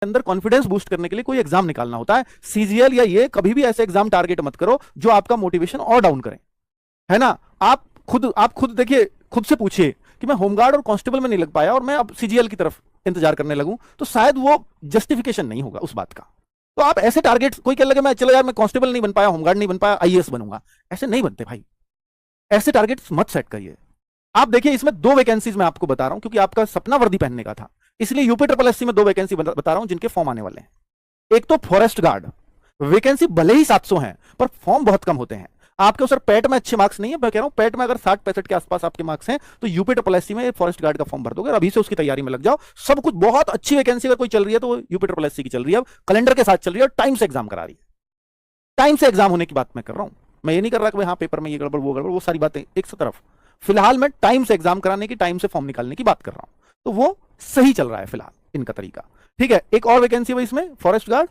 अंदर confidence boost करने के लिए कोई एग्जाम निकालना होता है। सीजीएल या ये कभी भी ऐसे एग्जाम टारगेट मत करो जो आपका मोटिवेशन और डाउन करें, है ना। आप खुद देखिए, खुद से पूछिए कि मैं होमगार्ड और कांस्टेबल में नहीं लग पाया और मैं अब सीजीएल की तरफ इंतजार करने लगूं, तो शायद वो जस्टिफिकेशन नहीं होगा उस बात का। तो आप ऐसे टारगेट, कोई कह लगे मैं चलो यार मैं कांस्टेबल नहीं बन पाया, होमगार्ड नहीं बन पाया, आईएएस बनूंगा, ऐसे नहीं बनते भाई। ऐसे टारगेट मत सेट करिए। आप देखिए इसमें 2 वैकेंसीज मैं आपको बता रहा हूं क्योंकि आपका सपना वर्दी पहनने का था, इसलिए यूपी ट्रिपल एससी में 2 वैकेंसी बता रहा हूं जिनके फॉर्म आने वाले हैं। एक तो फॉरेस्ट गार्ड, वैकेंसी भले ही 700 है पर फॉर्म बहुत कम होते हैं। आपके सर पैट में अच्छे मार्क्स नहीं है, मैं कह रहा हूं पैट में अगर 60-65 के आसपास आपके मार्क्स हैं तो यूपी ट्रिपल एससी में फॉरेस्ट गार्ड का फॉर्म भर दोगे, अभी से उसकी तैयारी में लग जाओ। सब कुछ बहुत अच्छी वैकेंसी अगर कोई चल रही है तो यूपी ट्रिपल एससी की चल रही है, कैलेंडर के साथ चल रही है और टाइम से एग्जाम करा रही है। टाइम से एग्जाम होने की बात मैं कर रहा हूं, मैं ये नहीं कर रहा कि हाँ पेपर में ये गड़बड़ वो सारी बातें एक तरफ। फिलहाल मैं टाइम से एग्जाम कराने की, टाइम से फॉर्म निकालने की बात कर रहा हूं, तो वो सही चल रहा है फिलहाल इनका तरीका। ठीक है, एक और वैकेंसी है इसमें, फॉरेस्ट गार्ड,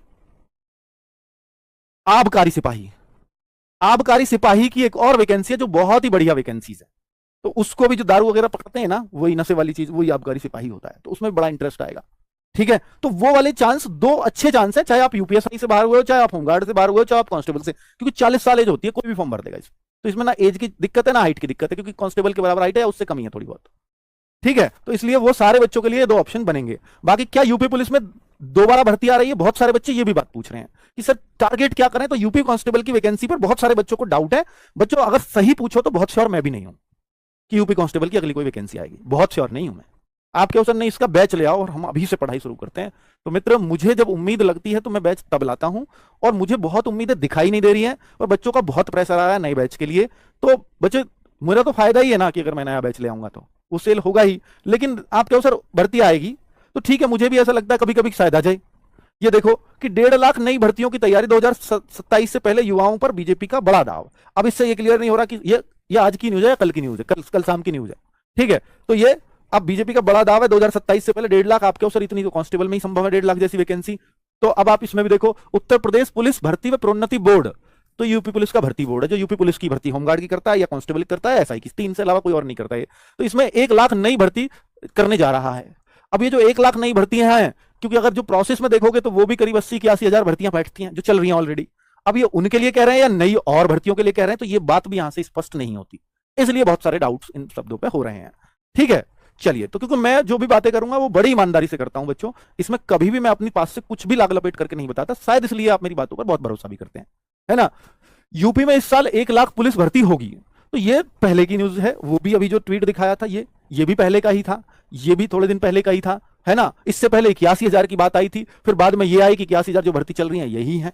आबकारी सिपाही। आबकारी सिपाही की एक और वैकेंसी है जो बहुत ही बढ़िया वैकेंसी है, तो उसको भी जो दारू वगैरह पकड़ते हैं ना, वही नशे वाली चीज, वही आबकारी सिपाही होता है, तो उसमें बड़ा इंटरेस्ट आएगा। ठीक है, तो वो वाले चांस 2 अच्छे चांस है, चाहे आप यूपीएससी से बाहर हुए हो, चाहे आप होमगार्ड से बाहर हुए हो, चाहे आप कांस्टेबल से, क्योंकि 40 साल एज होती है, कोई भी फॉर्म भर देगा इसमें। तो इसमें ना एज की दिक्कत है ना हाइट की दिक्कत है, क्योंकि कांस्टेबल के बराबर हाइट है, उससे कमी है थोड़ी बहुत। ठीक है, तो इसलिए वो सारे बच्चों के लिए 2 ऑप्शन बनेंगे। बाकी क्या यूपी पुलिस में दोबारा भर्ती आ रही है, बहुत सारे बच्चे ये भी बात पूछ रहे हैं कि सर टारगेट क्या करें। तो यूपी कांस्टेबल की वैकेंसी पर बहुत सारे बच्चों को डाउट है। बच्चों अगर सही पूछो तो बहुत श्योर मैं भी नहीं हूं कि यूपी कांस्टेबल की अगली कोई वैकेंसी आएगी, बहुत श्योर नहीं हूं मैं। आपके अवसर नहीं, इसका बैच ले आओ और हम अभी से पढ़ाई शुरू करते हैं। तो मित्र, मुझे जब उम्मीद लगती है तो मैं बैच तब लाता हूं, और मुझे बहुत उम्मीदें दिखाई नहीं दे रही है और बच्चों का बहुत प्रेशर आ रहा है नए बैच के लिए। तो बच्चे, मेरा तो फायदा ही है ना कि अगर मैं नया बैच ले आऊंगा तो वो सेल होगा ही, लेकिन आपके अवसर भर्ती आएगी तो ठीक है। मुझे भी ऐसा लगता है कभी कभी शायद आ जाए। ये देखो कि 1.5 लाख नई भर्तियों की तैयारी 2027 से पहले युवाओं पर बीजेपी का बड़ा दाव। अब इससे ये क्लियर नहीं हो रहा कि ये आज की न्यूज है या कल की न्यूज है, कल शाम की न्यूज है। ठीक है, तो ये अब बीजेपी का बड़ा दाव है, 2027 से पहले 1.5 लाख आपके अवसर, इतनी तो कांस्टेबल में ही संभव है 1.5 लाख जैसी वैकेंसी। तो अब आप इसमें भी देखो, उत्तर प्रदेश पुलिस भर्ती व प्रोन्नति बोर्ड, तो यूपी पुलिस का भर्ती बोर्ड है जो यूपी पुलिस की भर्ती होमगार्ड की करता है या कांस्टेबल की करता है, ऐसा ही, 3 से अलावा कोई और नहीं करता है। तो इसमें 1 लाख नई भर्ती करने जा रहा है। अब ये जो 1 लाख नई भर्तियां हैं, क्योंकि अगर जो प्रोसेस में देखोगे तो वो भी करीब 80-81 हजार भर्तियां बैठती हैं जो चल रही हैं ऑलरेडी। अब ये उनके लिए कह रहे हैं या नई और भर्तियों के लिए कह रहे हैं, तो ये बात भी यहां से स्पष्ट नहीं होती, इसलिए बहुत सारे डाउट्स इन शब्दों पे हो रहे हैं। ठीक है, चलिए, तो क्योंकि मैं जो भी बातें करूंगा वो बड़ी ईमानदारी से करता हूं बच्चों, इसमें कभी भी मैं अपनी पास से कुछ भी लाग लपेट करके नहीं बताता, शायद इसलिए आप मेरी बातों पर बहुत भरोसा भी करते हैं, है ना। यूपी में इस साल 1 लाख पुलिस भर्ती होगी, तो ये पहले की न्यूज है। वो भी अभी जो ट्वीट दिखाया था ये भी पहले का ही था, ये भी थोड़े दिन पहले का ही था, है ना। इससे पहले 81,000 की बात आई थी, फिर बाद में ये आई कि 81,000 जो भर्ती चल रही है यही है।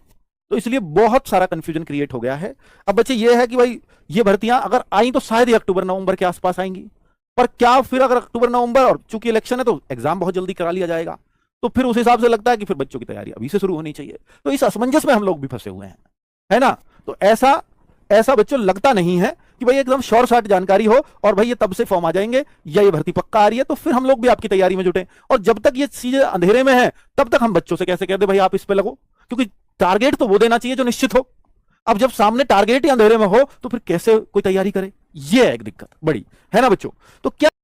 तो इसलिए बहुत सारा कंफ्यूजन क्रिएट हो गया है। अब बच्चे ये है कि भाई ये भर्तियां अगर आई तो शायद ही अक्टूबर-नवंबर के आसपास आएंगी, पर क्या फिर अगर अक्टूबर-नवंबर, और चूंकि इलेक्शन है तो एग्जाम बहुत जल्दी करा लिया जाएगा, तो फिर उस हिसाब से लगता है कि फिर बच्चों की तैयारी अभी से शुरू होनी चाहिए। तो इस असमंजस में हम लोग भी फंसे हुए हैं, है ना। तो ऐसा बच्चों लगता नहीं है कि भाई एकदम शॉर्ट शॉर्ट जानकारी हो और भाई ये तब से फॉर्म आ जाएंगे या ये भर्ती पक्का आ रही है तो फिर हम लोग भी आपकी तैयारी में जुटे। और जब तक ये चीजें अंधेरे में है तब तक हम बच्चों से कैसे कह दे भाई आप इस पे लगो, क्योंकि टारगेट तो वो देना चाहिए जो निश्चित हो। अब जब सामने टारगेट ही अंधेरे में हो तो फिर कैसे कोई तैयारी करे, ये है एक दिक्कत बड़ी, है ना बच्चों। तो क्या